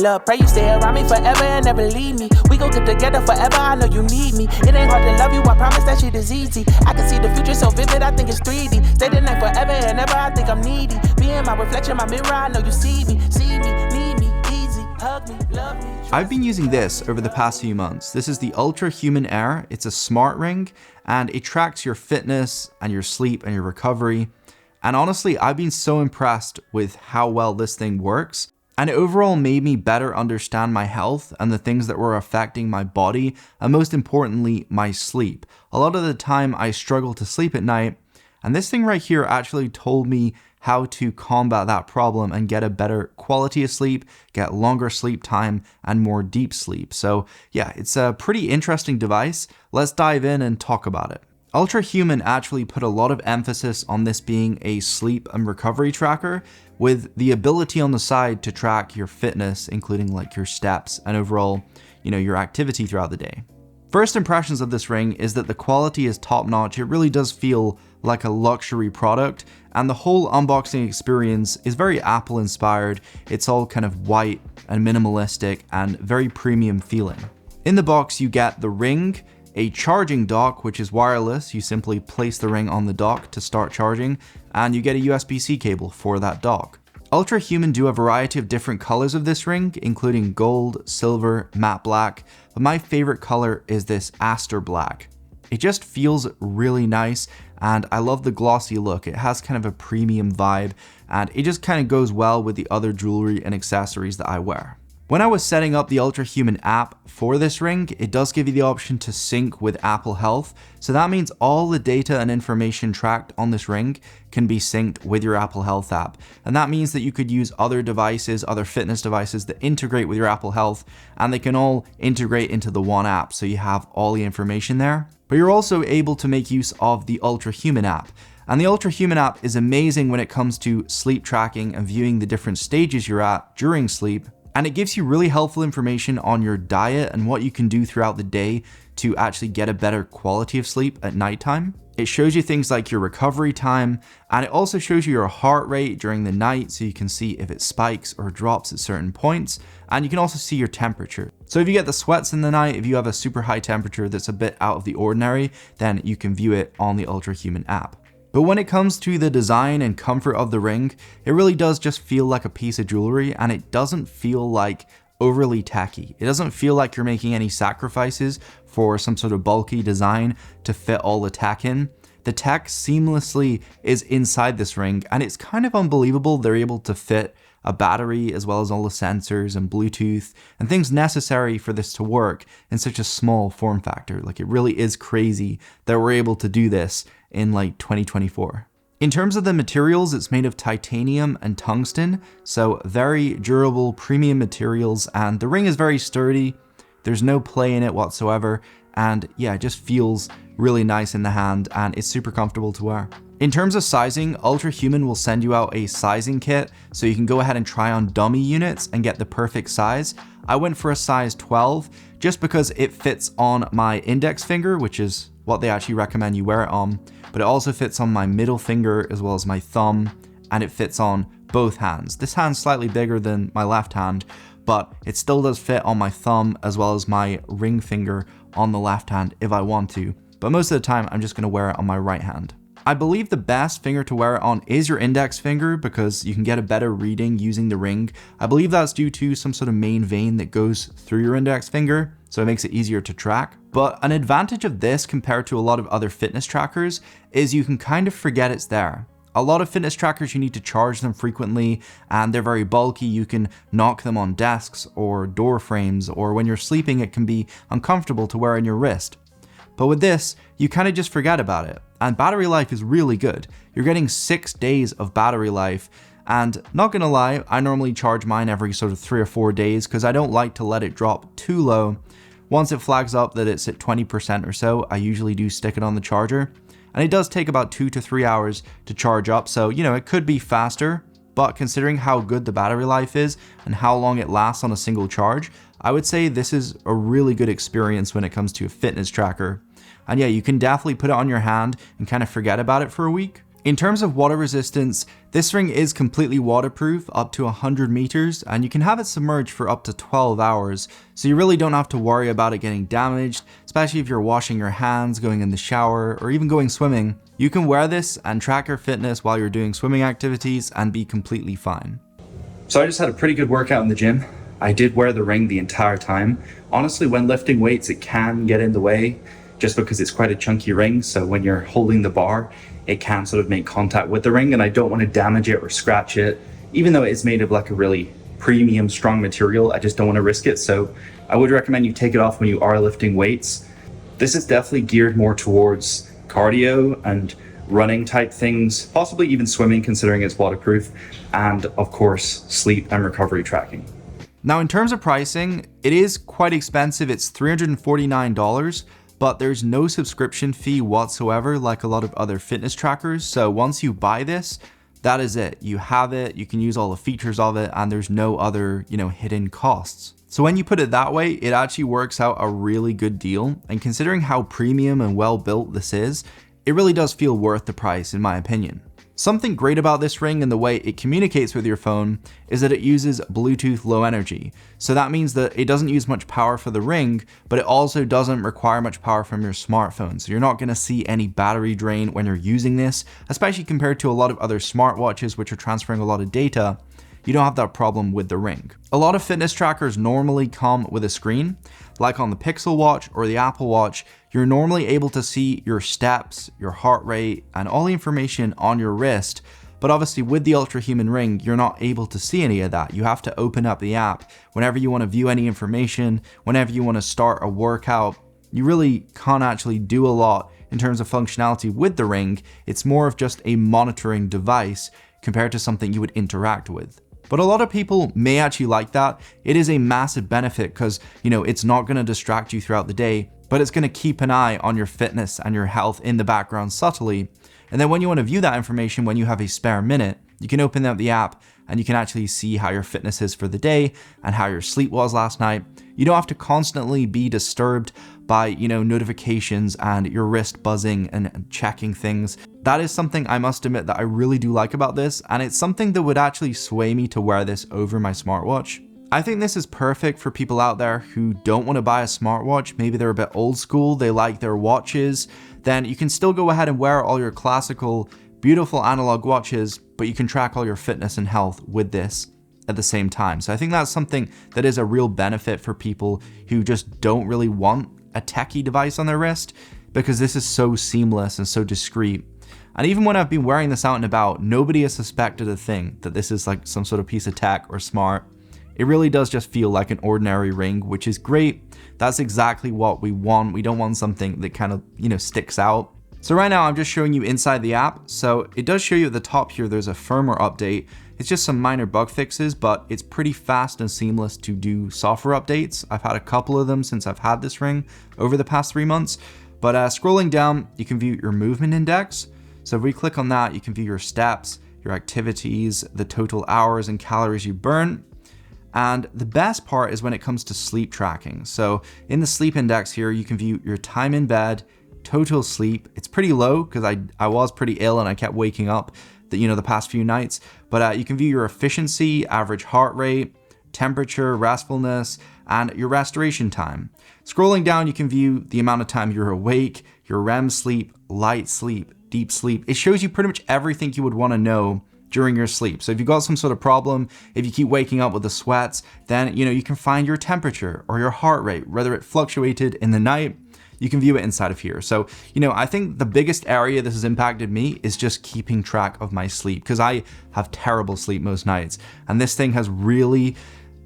Love, pray you stay around me forever and never leave me. We gon' get together forever, I know you need me. It ain't hard to love you, I promise that shit is easy. I can see the future so vivid, I think it's 3D. Stay the night forever and ever, I think I'm needy. Being my reflection, my mirror, I know you see me, need me, easy, hug me, love me. I've been using this over the past few months. This is the Ultrahuman App. It's a smart ring and it tracks your fitness and your sleep and your recovery. And honestly, I've been so impressed with how well this thing works. And it overall made me better understand my health and the things that were affecting my body, and most importantly, my sleep. A lot of the time I struggle to sleep at night, and this thing right here actually told me how to combat that problem and get a better quality of sleep, get longer sleep time, and more deep sleep. So yeah, it's a pretty interesting device. Let's dive in and talk about it. Ultrahuman actually put a lot of emphasis on this being a sleep and recovery tracker, with the ability on the side to track your fitness, including like your steps and overall, your activity throughout the day. First impressions of this ring is that the quality is top notch. It really does feel like a luxury product, and the whole unboxing experience is very Apple inspired. It's all kind of white and minimalistic and very premium feeling. In the box, you get the ring, a charging dock, which is wireless. You simply place the ring on the dock to start charging, and you get a USB-C cable for that dock. Ultrahuman do a variety of different colors of this ring, including gold, silver, matte black, but my favorite color is this Aster black. It just feels really nice, and I love the glossy look. It has kind of a premium vibe, and it just kind of goes well with the other jewelry and accessories that I wear. When I was setting up the Ultrahuman app for this ring, it does give you the option to sync with Apple Health. So that means all the data and information tracked on this ring can be synced with your Apple Health app. And that means that you could use other devices, other fitness devices that integrate with your Apple Health, and they can all integrate into the one app. So you have all the information there. But you're also able to make use of the Ultrahuman app. And the Ultrahuman app is amazing when it comes to sleep tracking and viewing the different stages you're at during sleep. And it gives you really helpful information on your diet and what you can do throughout the day to actually get a better quality of sleep at nighttime. It shows you things like your recovery time, and it also shows you your heart rate during the night so you can see if it spikes or drops at certain points, and you can also see your temperature. So if you get the sweats in the night, if you have a super high temperature that's a bit out of the ordinary, then you can view it on the Ultrahuman app. But when it comes to the design and comfort of the ring, it really does just feel like a piece of jewelry, and it doesn't feel like overly tacky. It doesn't feel like you're making any sacrifices for some sort of bulky design to fit all the tech in. The tech seamlessly is inside this ring, and it's kind of unbelievable they're able to fit a battery as well as all the sensors and Bluetooth and things necessary for this to work in such a small form factor. Like, it really is crazy that we're able to do this in like 2024. In terms of the materials, it's made of titanium and tungsten, so very durable premium materials, and the ring is very sturdy. There's no play in it whatsoever, and yeah, it just feels really nice in the hand, and it's super comfortable to wear. In terms of sizing, Ultrahuman will send you out a sizing kit so you can go ahead and try on dummy units and get the perfect size. I went for a size 12 just because it fits on my index finger, which is what they actually recommend you wear it on, but it also fits on my middle finger as well as my thumb, and it fits on both hands. This hand's slightly bigger than my left hand, but it still does fit on my thumb as well as my ring finger on the left hand if I want to, but most of the time I'm just going to wear it on my right hand. I believe the best finger to wear it on is your index finger because you can get a better reading using the ring. I believe that's due to some sort of main vein that goes through your index finger, so it makes it easier to track. But an advantage of this compared to a lot of other fitness trackers is you can kind of forget it's there. A lot of fitness trackers, you need to charge them frequently, and they're very bulky. You can knock them on desks or door frames, or when you're sleeping, it can be uncomfortable to wear on your wrist. But with this, you kind of just forget about it. And battery life is really good. You're getting 6 days of battery life. And not gonna lie, I normally charge mine every sort of 3 or 4 days because I don't like to let it drop too low. Once it flags up that it's at 20% or so, I usually do stick it on the charger. And it does take about 2 to 3 hours to charge up. So, it could be faster, but considering how good the battery life is and how long it lasts on a single charge, I would say this is a really good experience when it comes to a fitness tracker. And yeah, you can definitely put it on your hand and kind of forget about it for a week. In terms of water resistance, this ring is completely waterproof up to 100 meters, and you can have it submerged for up to 12 hours, so you really don't have to worry about it getting damaged, especially if you're washing your hands, going in the shower, or even going swimming. You can wear this and track your fitness while you're doing swimming activities and be completely fine. So I just had a pretty good workout in the gym. I did wear the ring the entire time. Honestly, when lifting weights, it can get in the way just because it's quite a chunky ring, so when you're holding the bar, it can sort of make contact with the ring, and I don't want to damage it or scratch it. Even though it's made of like a really premium strong material, I just don't want to risk it. So I would recommend you take it off when you are lifting weights. This is definitely geared more towards cardio and running type things, possibly even swimming considering it's waterproof, and of course, sleep and recovery tracking. Now in terms of pricing, it is quite expensive. It's $349. But there's no subscription fee whatsoever like a lot of other fitness trackers. So once you buy this, that is it. You have it, you can use all the features of it, and there's no other, hidden costs. So when you put it that way, it actually works out a really good deal. And considering how premium and well built this is, it really does feel worth the price in my opinion. Something great about this ring and the way it communicates with your phone is that it uses Bluetooth Low Energy. So that means that it doesn't use much power for the ring, but it also doesn't require much power from your smartphone. So you're not going to see any battery drain when you're using this, especially compared to a lot of other smartwatches which are transferring a lot of data. You don't have that problem with the ring. A lot of fitness trackers normally come with a screen, like on the Pixel Watch or the Apple Watch. You're normally able to see your steps, your heart rate, and all the information on your wrist. But obviously with the Ultrahuman ring, you're not able to see any of that. You have to open up the app whenever you want to view any information, whenever you want to start a workout. You really can't actually do a lot in terms of functionality with the ring. It's more of just a monitoring device compared to something you would interact with. But a lot of people may actually like that. It is a massive benefit because, it's not going to distract you throughout the day, but it's going to keep an eye on your fitness and your health in the background subtly. And then when you want to view that information, when you have a spare minute, you can open up the app and you can actually see how your fitness is for the day and how your sleep was last night. You don't have to constantly be disturbed by, notifications and your wrist buzzing and checking things. That is something I must admit that I really do like about this, and it's something that would actually sway me to wear this over my smartwatch. I think this is perfect for people out there who don't want to buy a smartwatch. Maybe they're a bit old school, they like their watches. Then you can still go ahead and wear all your classical, beautiful analog watches, but you can track all your fitness and health with this at the same time. So I think that's something that is a real benefit for people who just don't really want a techie device on their wrist, because this is so seamless and so discreet. And even when I've been wearing this out and about, nobody has suspected a thing that this is like some sort of piece of tech or smart. It really does just feel like an ordinary ring, which is great. That's exactly what we want. We don't want something that kind of, sticks out. So right now I'm just showing you inside the app. So it does show you at the top here, there's a firmware update. It's just some minor bug fixes, but it's pretty fast and seamless to do software updates. I've had a couple of them since I've had this ring over the past 3 months. But scrolling down, you can view your movement index. So if we click on that, you can view your steps, your activities, the total hours and calories you burn. And the best part is when it comes to sleep tracking. So in the sleep index here, you can view your time in bed, total sleep. It's pretty low because I was pretty ill and I kept waking up the past few nights. But you can view your efficiency, average heart rate, temperature, restfulness, and your restoration time. Scrolling down, you can view the amount of time you're awake, your REM sleep, light sleep, deep sleep. It shows you pretty much everything you would want to know during your sleep. So if you've got some sort of problem, if you keep waking up with the sweats, then you can find your temperature or your heart rate, whether it fluctuated in the night. You can view it inside of here. So, I think the biggest area this has impacted me is just keeping track of my sleep, because I have terrible sleep most nights. And this thing has really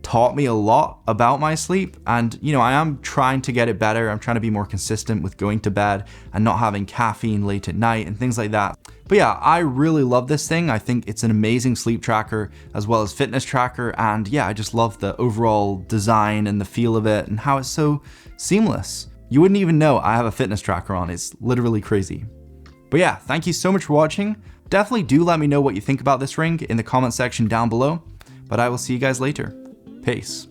taught me a lot about my sleep. And, I am trying to get it better. I'm trying to be more consistent with going to bed and not having caffeine late at night and things like that. But yeah, I really love this thing. I think it's an amazing sleep tracker as well as fitness tracker. And yeah, I just love the overall design and the feel of it and how it's so seamless. You wouldn't even know I have a fitness tracker on. It's literally crazy. But yeah, thank you so much for watching. Definitely do let me know what you think about this ring in the comment section down below. But I will see you guys later. Peace.